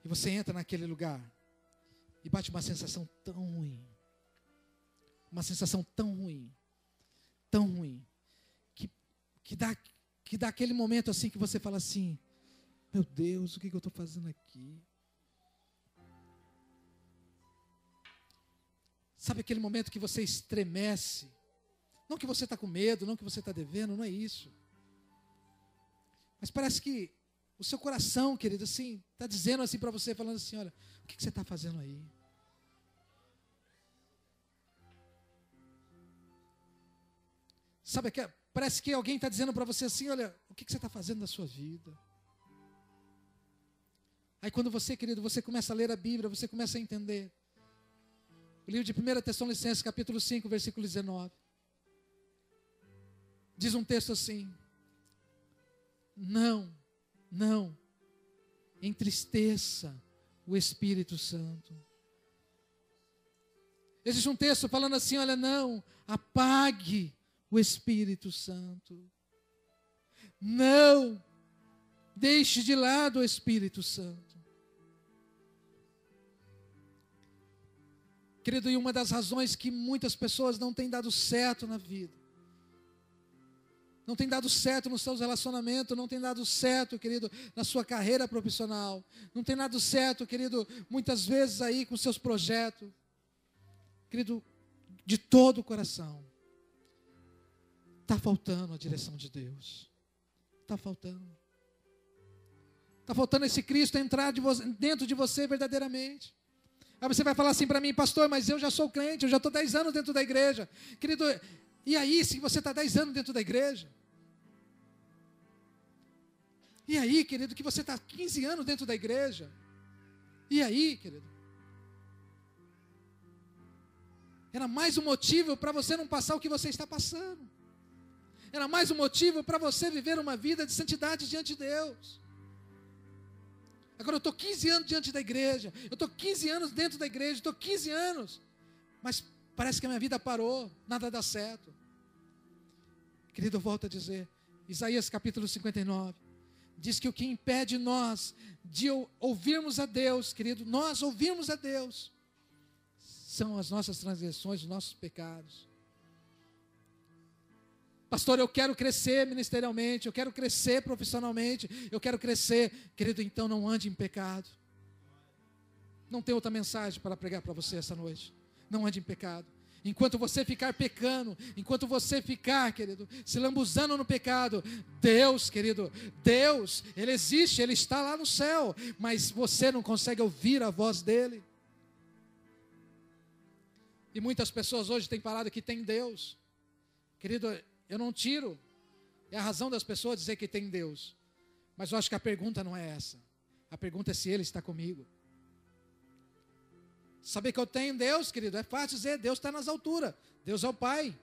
A: e você entra naquele lugar e bate uma sensação tão ruim, que dá aquele momento assim que você fala assim: meu Deus, o que eu estou fazendo aqui? Sabe aquele momento que você estremece? Não que você está com medo, não que você está devendo, não é isso. Mas parece que o seu coração, querido, assim, está dizendo assim para você, falando assim: olha, o que você está fazendo aí? Sabe, parece que alguém está dizendo para você assim: olha, o que você está fazendo da sua vida? Aí quando você, querido, você começa a ler a Bíblia, você começa a entender. O livro de 1 Tessalonicenses, capítulo 5, versículo 19. Diz um texto assim: não entristeça o Espírito Santo. Existe um texto falando assim: olha, não apague o Espírito Santo. Não deixe de lado o Espírito Santo. Querido, e uma das razões que muitas pessoas não têm dado certo na vida, não tem dado certo nos seus relacionamentos, não tem dado certo, querido, na sua carreira profissional, não tem dado certo, querido, muitas vezes aí com seus projetos, querido, de todo o coração, está faltando a direção de Deus, está faltando esse Cristo entrar dentro de você verdadeiramente. Aí você vai falar assim para mim: pastor, mas eu já sou crente, eu já estou 10 anos dentro da igreja. Querido, e aí, se você está 10 anos dentro da igreja? E aí, querido, que você está 15 anos dentro da igreja? E aí, querido? Era mais um motivo para você não passar o que você está passando. Era mais um motivo para você viver uma vida de santidade diante de Deus. Agora eu estou 15 anos diante da igreja, eu estou 15 anos dentro da igreja, estou 15 anos, mas parece que a minha vida parou, nada dá certo. Querido, eu volto a dizer, Isaías capítulo 59, diz que o que impede nós de ouvirmos a Deus, querido, nós ouvirmos a Deus, são as nossas transgressões, os nossos pecados. Pastor, eu quero crescer ministerialmente, eu quero crescer profissionalmente, eu quero crescer. Querido, então não ande em pecado. Não tem outra mensagem para pregar para você essa noite. Não ande em pecado. Enquanto você ficar pecando, enquanto você ficar, querido, se lambuzando no pecado, Deus, querido, Deus, Ele existe, Ele está lá no céu, mas você não consegue ouvir a voz dEle. E muitas pessoas hoje têm falado que tem Deus. Querido, eu não tiro, é a razão das pessoas dizer que tem Deus, mas eu acho que a pergunta não é essa. A pergunta é se Ele está comigo. Saber que eu tenho Deus, querido, é fácil dizer: Deus está nas alturas, Deus é o Pai,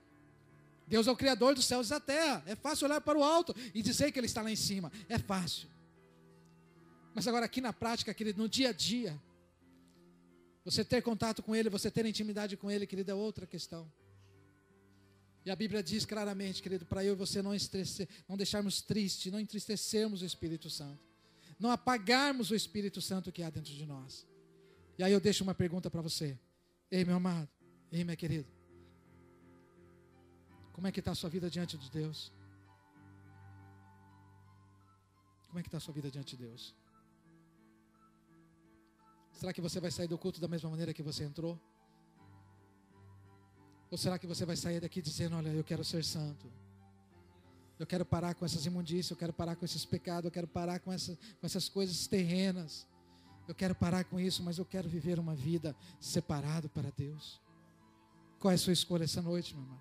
A: Deus é o Criador dos céus e da terra. É fácil olhar para o alto e dizer que Ele está lá em cima, é fácil. Mas agora aqui na prática, querido, no dia a dia, você ter contato com Ele, você ter intimidade com Ele, querido, é outra questão. E a Bíblia diz claramente, querido, para eu e você não deixarmos triste, não entristecermos o Espírito Santo, não apagarmos o Espírito Santo que há dentro de nós. E aí eu deixo uma pergunta para você: ei, meu amado, ei, minha querida, como é que está a sua vida diante de Deus? Como é que está a sua vida diante de Deus? Será que você vai sair do culto da mesma maneira que você entrou? Ou será que você vai sair daqui dizendo: olha, eu quero ser santo, eu quero parar com essas imundícias, eu quero parar com esses pecados, eu quero parar com essas coisas terrenas, eu quero parar com isso, mas eu quero viver uma vida separado para Deus. Qual é a sua escolha essa noite, meu irmão?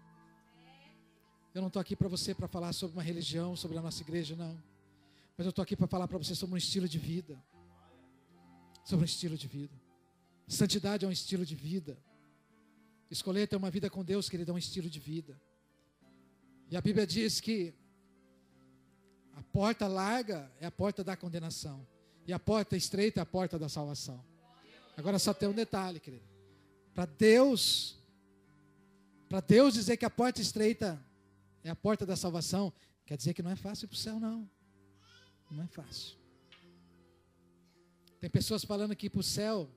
A: Eu não estou aqui para você para falar sobre uma religião, sobre a nossa igreja, não. Mas eu estou aqui para falar para você sobre um estilo de vida. Sobre um estilo de vida. Santidade é um estilo de vida. Escolher ter uma vida com Deus, querido, é um estilo de vida. E a Bíblia diz que A porta larga é a porta da condenação. E a porta estreita é a porta da salvação. Agora só tem um detalhe, querido. Para Deus dizer que a porta estreita é a porta da salvação, quer dizer que não é fácil ir para o céu, não. Não é fácil. Tem pessoas falando que ir para o céu,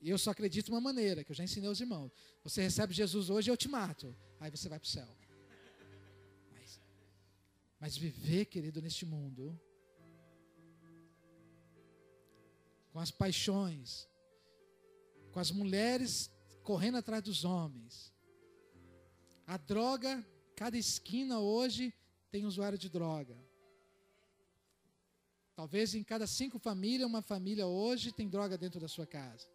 A: e eu só acredito de uma maneira, que eu já ensinei aos irmãos. Você recebe Jesus hoje, eu te mato. Aí você vai para o céu. Mas viver, querido, neste mundo, com as paixões, com as mulheres correndo atrás dos homens, a droga, cada esquina hoje tem usuário de droga. Talvez em cada 5 famílias, uma família hoje tem droga dentro da sua casa.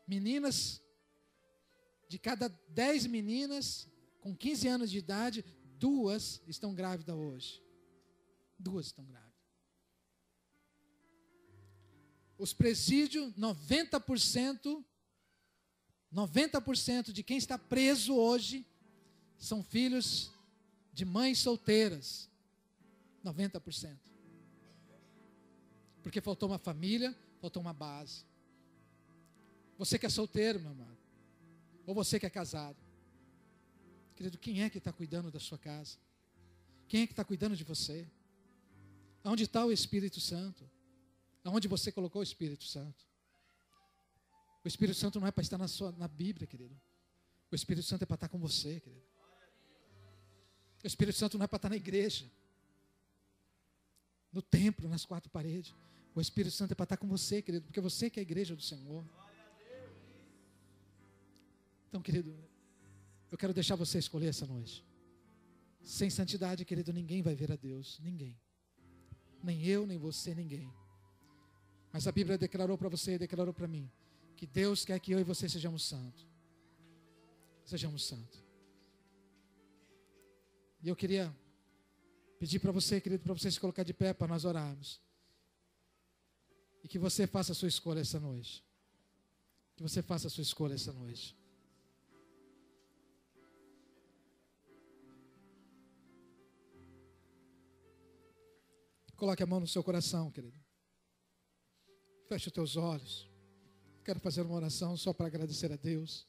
A: Meninas, de cada 10 meninas, com 15 anos de idade, 2 estão grávidas hoje. 2 estão grávidas. Os presídios, 90% de quem está preso hoje são filhos de mães solteiras. 90%. Porque faltou uma família, faltou uma base. Você que é solteiro, meu amado, ou você que é casado, querido, quem é que está cuidando da sua casa? Quem é que está cuidando de você? Aonde está o Espírito Santo? Aonde você colocou o Espírito Santo? O Espírito Santo não é para estar na Bíblia, querido. O Espírito Santo é para estar com você, querido. O Espírito Santo não é para estar na igreja, no templo, nas 4 paredes. O Espírito Santo é para estar com você, querido, porque você que é a igreja do Senhor. Então, querido, eu quero deixar você escolher essa noite. Sem santidade, querido, ninguém vai ver a Deus. Ninguém. Nem eu, nem você, ninguém. Mas a Bíblia declarou para você e declarou para mim que Deus quer que eu e você sejamos santos. Sejamos santos. E eu queria pedir para você, querido, para você se colocar de pé para nós orarmos. E que você faça a sua escolha essa noite. Que você faça a sua escolha essa noite. Coloque a mão no seu coração, querido. Feche os teus olhos. Quero fazer uma oração só para agradecer a Deus.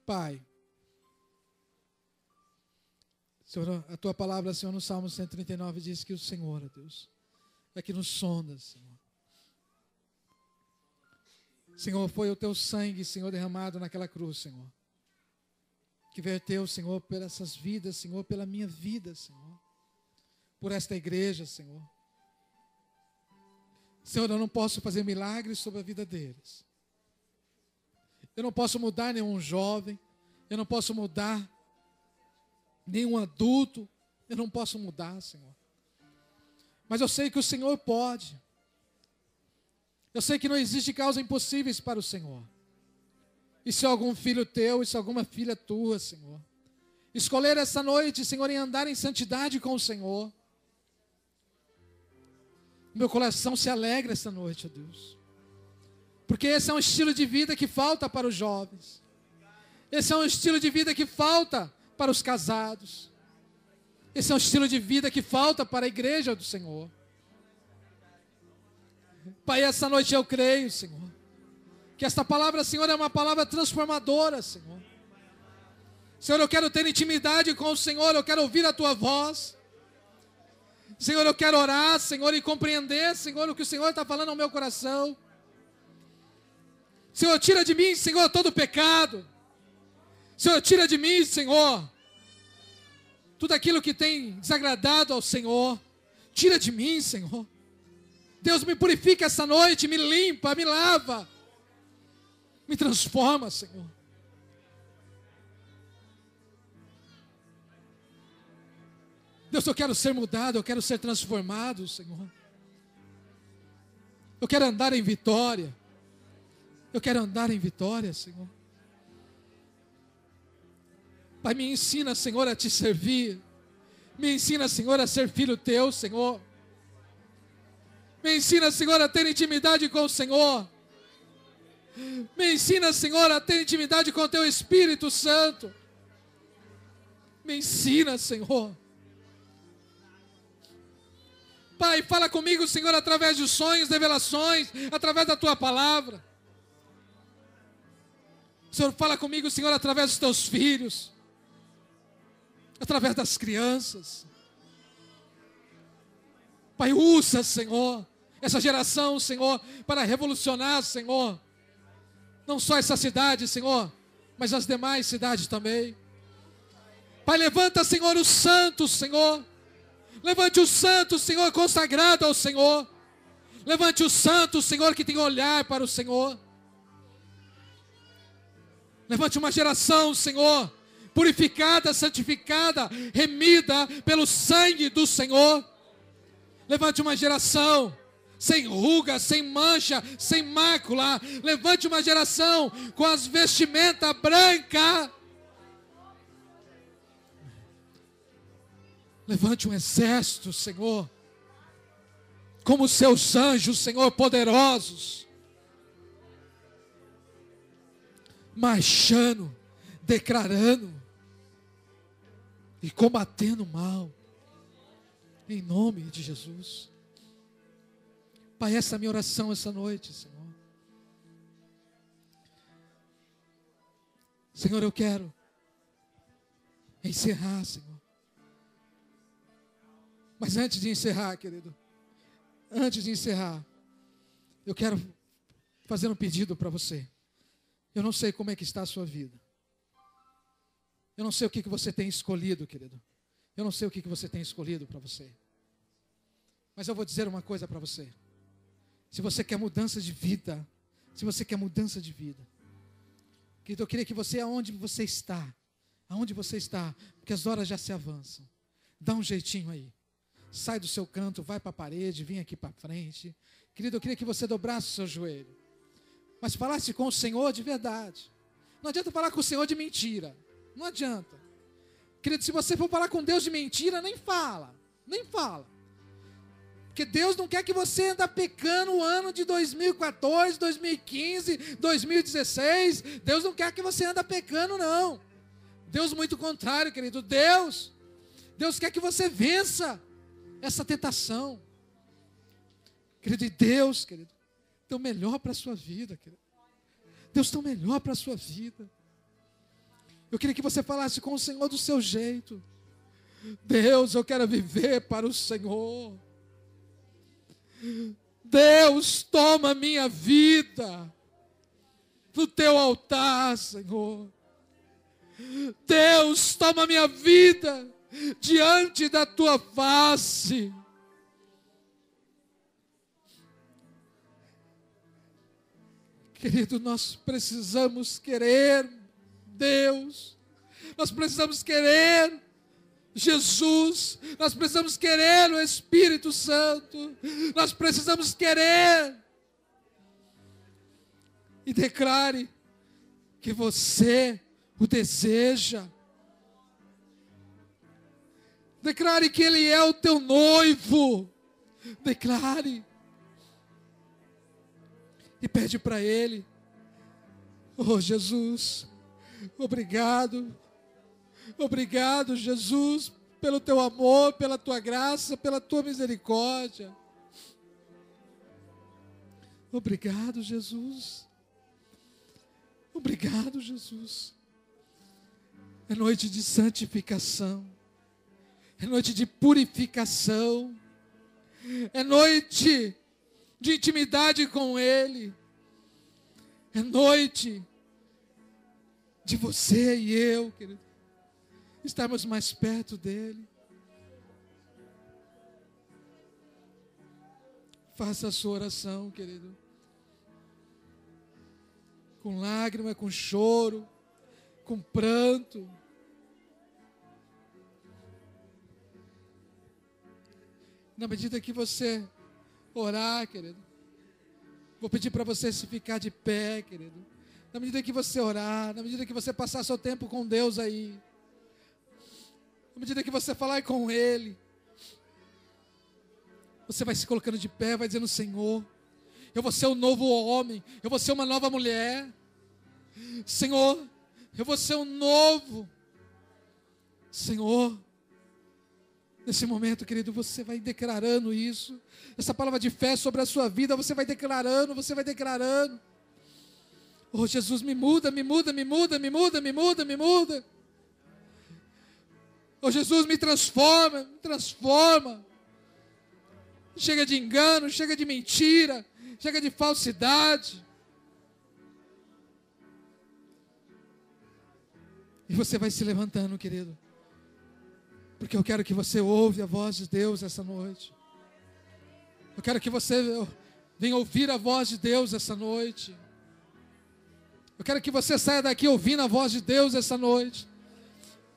A: Pai, Senhor, a tua palavra, Senhor, no Salmo 139 diz que o Senhor, ó Deus, é que nos sonda, Senhor. Senhor, foi o teu sangue, Senhor, derramado naquela cruz, Senhor, que verteu, Senhor, por essas vidas, Senhor, pela minha vida, Senhor, por esta igreja, Senhor. Senhor, eu não posso fazer milagres sobre a vida deles. Eu não posso mudar nenhum jovem, eu não posso mudar nenhum adulto, eu não posso mudar, Senhor. Mas eu sei que o Senhor pode. Eu sei que não existe causas impossíveis para o Senhor. E se algum filho teu, e se alguma filha tua, Senhor, escolher essa noite, Senhor, em andar em santidade com o Senhor, meu coração se alegra essa noite, ó Deus. Porque esse é um estilo de vida que falta para os jovens. Esse é um estilo de vida que falta para os casados. Esse é um estilo de vida que falta para a igreja do Senhor. Pai, essa noite eu creio, Senhor, que esta palavra, Senhor, é uma palavra transformadora, Senhor. Senhor, eu quero ter intimidade com o Senhor, eu quero ouvir a tua voz. Senhor, eu quero orar, Senhor, e compreender, Senhor, o que o Senhor está falando ao meu coração. Senhor, tira de mim, Senhor, todo pecado. Senhor, tira de mim, Senhor, tudo aquilo que tem desagradado ao Senhor. Tira de mim, Senhor. Deus, me purifica essa noite, me limpa, me lava. Me transforma, Senhor. Deus, eu quero ser mudado, eu quero ser transformado, Senhor. Eu quero andar em vitória. Eu quero andar em vitória, Senhor. Pai, me ensina, Senhor, a te servir. Me ensina, Senhor, a ser filho teu, Senhor. Me ensina, Senhor, a ter intimidade com o Senhor. Me ensina, Senhor, a ter intimidade com o teu Espírito Santo. Me ensina, Senhor. Pai, fala comigo, Senhor, através de sonhos, revelações, através da Tua palavra. Senhor, fala comigo, Senhor, através dos Teus filhos, através das crianças. Pai, usa, Senhor, essa geração, Senhor, para revolucionar, Senhor, não só essa cidade, Senhor, mas as demais cidades também. Pai, levanta, Senhor, os santos, Senhor. Levante o santo, Senhor, consagrado ao Senhor. Levante o santo, Senhor, que tem olhar para o Senhor. Levante uma geração, Senhor, purificada, santificada, remida pelo sangue do Senhor. Levante uma geração sem ruga, sem mancha, sem mácula. Levante uma geração com as vestimentas brancas. Levante um exército, Senhor, como os seus anjos, Senhor, poderosos, marchando, declarando e combatendo o mal, em nome de Jesus. Pai, essa é a minha oração essa noite, Senhor. Senhor, eu quero encerrar, Senhor. Mas antes de encerrar, querido, antes de encerrar, eu quero fazer um pedido para você. Eu não sei como é que está a sua vida. Eu não sei o que você tem escolhido, querido. Eu não sei o que você tem escolhido para você. Mas eu vou dizer uma coisa para você. Se você quer mudança de vida, querido, eu queria que você, aonde você está, porque as horas já se avançam, dá um jeitinho aí. Sai do seu canto, vai para a parede, vem aqui para frente. Querido, eu queria que você dobrasse o seu joelho, mas falasse com o Senhor de verdade. Não adianta falar com o Senhor de mentira. Não adianta. Querido, se você for falar com Deus de mentira, nem fala. Porque Deus não quer que você ande pecando o ano de 2014, 2015, 2016. Deus não quer que você ande pecando, não. Deus, muito contrário, querido. Deus quer que você vença essa tentação. Querido, e Deus, querido, tem o melhor para a sua vida, querido. Deus tem o melhor para a sua vida. Eu queria que você falasse com o Senhor do seu jeito. Deus, eu quero viver para o Senhor. Deus, toma minha vida no teu altar, Senhor. Deus, toma minha vida diante da tua face. Querido, nós precisamos querer Deus, nós precisamos querer Jesus, nós precisamos querer o Espírito Santo, nós precisamos querer. E declare que você o deseja. Declare que Ele é o teu noivo. Declare. E pede para Ele: oh Jesus, obrigado. Obrigado, Jesus, pelo teu amor, pela tua graça, pela tua misericórdia. Obrigado, Jesus. Obrigado, Jesus. É noite de santificação. É noite de purificação. É noite de intimidade com Ele. É noite de você e eu, querido, estarmos mais perto dEle. Faça a sua oração, querido. Com lágrima, com choro, com pranto. Na medida que você orar, querido, vou pedir para você se ficar de pé, querido. Na medida que você orar, na medida que você passar seu tempo com Deus aí, na medida que você falar com Ele, você vai se colocando de pé, vai dizendo: Senhor, eu vou ser um novo homem, eu vou ser uma nova mulher. Senhor, eu vou ser um novo. Senhor, nesse momento, querido, você vai declarando isso. Essa palavra de fé sobre a sua vida, você vai declarando, você vai declarando. Oh, Jesus, me muda, me muda, me muda, me muda, me muda, me muda. Oh, Jesus, me transforma, me transforma. Chega de engano, chega de mentira, chega de falsidade. E você vai se levantando, querido. Porque eu quero que você ouve a voz de Deus essa noite. Eu quero que você venha ouvir a voz de Deus essa noite. Eu quero que você saia daqui ouvindo a voz de Deus essa noite.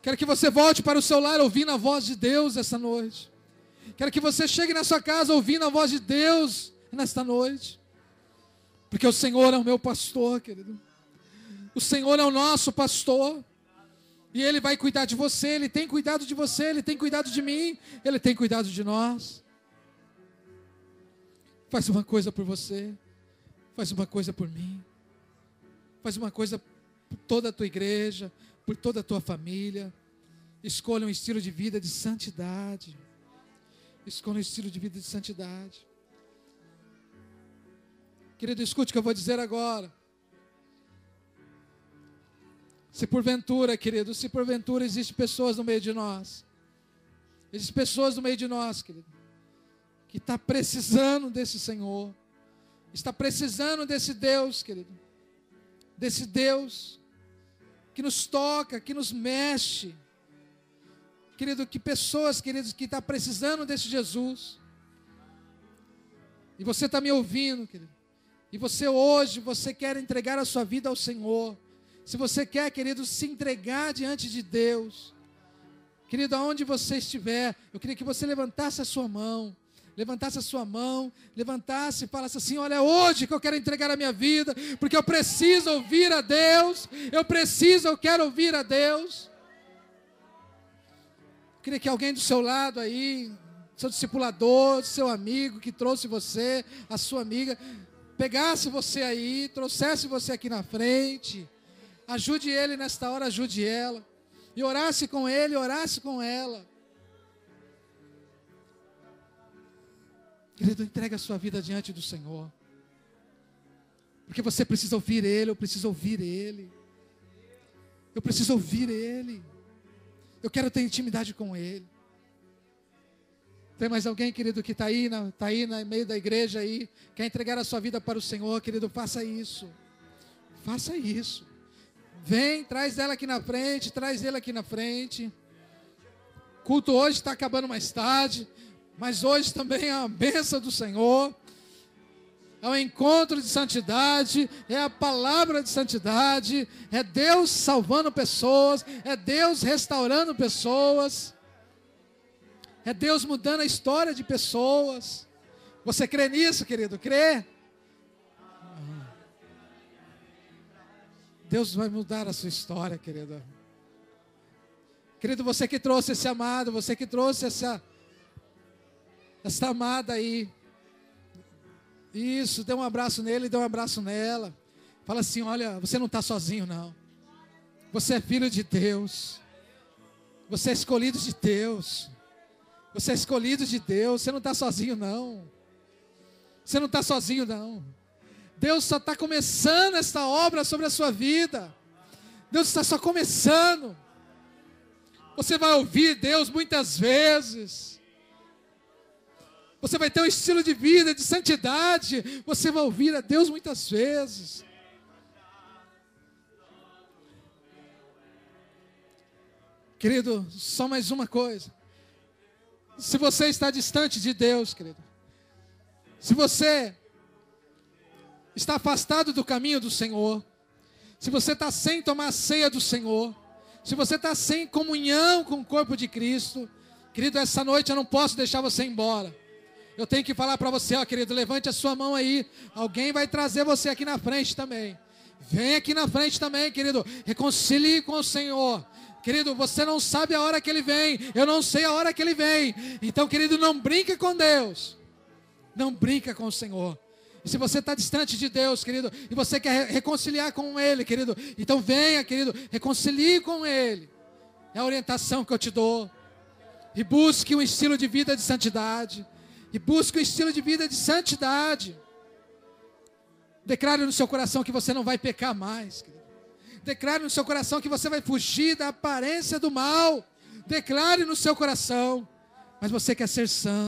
A: Quero que você volte para o seu lar ouvindo a voz de Deus essa noite. Quero que você chegue na sua casa ouvindo a voz de Deus nesta noite. Porque o Senhor é o meu pastor, querido. O Senhor é o nosso pastor. E Ele vai cuidar de você, Ele tem cuidado de você, Ele tem cuidado de mim, Ele tem cuidado de nós. Faz uma coisa por você, faz uma coisa por mim, faz uma coisa por toda a tua igreja, por toda a tua família. Escolha um estilo de vida de santidade. Escolha um estilo de vida de santidade. Querido, escute o que eu vou dizer agora. Se porventura, querido, se porventura existem pessoas no meio de nós, existem pessoas no meio de nós, querido, que está precisando desse Senhor, está precisando desse Deus, querido, desse Deus que nos toca, que nos mexe, querido, que pessoas, queridos, que está precisando desse Jesus, e você está me ouvindo, querido, e você hoje, você quer entregar a sua vida ao Senhor. Se você quer, querido, se entregar diante de Deus, querido, aonde você estiver, eu queria que você levantasse a sua mão, levantasse e falasse assim: olha, é hoje que eu quero entregar a minha vida, porque eu preciso ouvir a Deus, eu quero ouvir a Deus. Eu queria que alguém do seu lado aí, seu discipulador, seu amigo que trouxe você, a sua amiga, pegasse você aí, trouxesse você aqui na frente. Ajude ele nesta hora, ajude ela. E orasse com ele, orasse com ela. Querido, entregue a sua vida diante do Senhor. Porque você precisa ouvir Ele, eu preciso ouvir Ele. Eu preciso ouvir Ele. Eu quero ter intimidade com Ele. Tem mais alguém, querido, que está aí no meio da igreja aí, quer entregar a sua vida para o Senhor, querido, faça isso. Faça isso. Vem, traz ela aqui na frente, traz ele aqui na frente. O culto hoje está acabando mais tarde, mas hoje também é a bênção do Senhor. É o encontro de santidade, é a palavra de santidade, é Deus salvando pessoas, é Deus restaurando pessoas, é Deus mudando a história de pessoas. Você crê nisso, querido? Crê? Deus vai mudar a sua história, querido. Querido, você que trouxe esse amado, você que trouxe essa amada aí. Isso, dê um abraço nele, dê um abraço nela. Fala assim: olha, você não está sozinho não. Você é filho de Deus. Você é escolhido de Deus. Você é escolhido de Deus. Você não está sozinho não. Você não está sozinho não. Deus só está começando esta obra sobre a sua vida. Deus está só começando. Você vai ouvir Deus muitas vezes. Você vai ter um estilo de vida, de santidade. Você vai ouvir a Deus muitas vezes. Querido, só mais uma coisa. Se você está distante de Deus, querido, se você está afastado do caminho do Senhor, se você está sem tomar a ceia do Senhor, se você está sem comunhão com o corpo de Cristo, querido, essa noite eu não posso deixar você ir embora. Eu tenho que falar para você, ó, querido, levante a sua mão aí. Alguém vai trazer você aqui na frente também. Vem aqui na frente também, querido. Reconcilie com o Senhor. Querido, você não sabe a hora que Ele vem. Eu não sei a hora que Ele vem. Então, querido, não brinque com Deus. Não brinca com o Senhor. E se você está distante de Deus, querido, e você quer reconciliar com Ele, querido, então venha, querido, reconcilie com Ele. É a orientação que eu te dou. E busque um estilo de vida de santidade. E busque um estilo de vida de santidade. Declare no seu coração que você não vai pecar mais, querido. Declare no seu coração que você vai fugir da aparência do mal. Declare no seu coração. Mas você quer ser santo.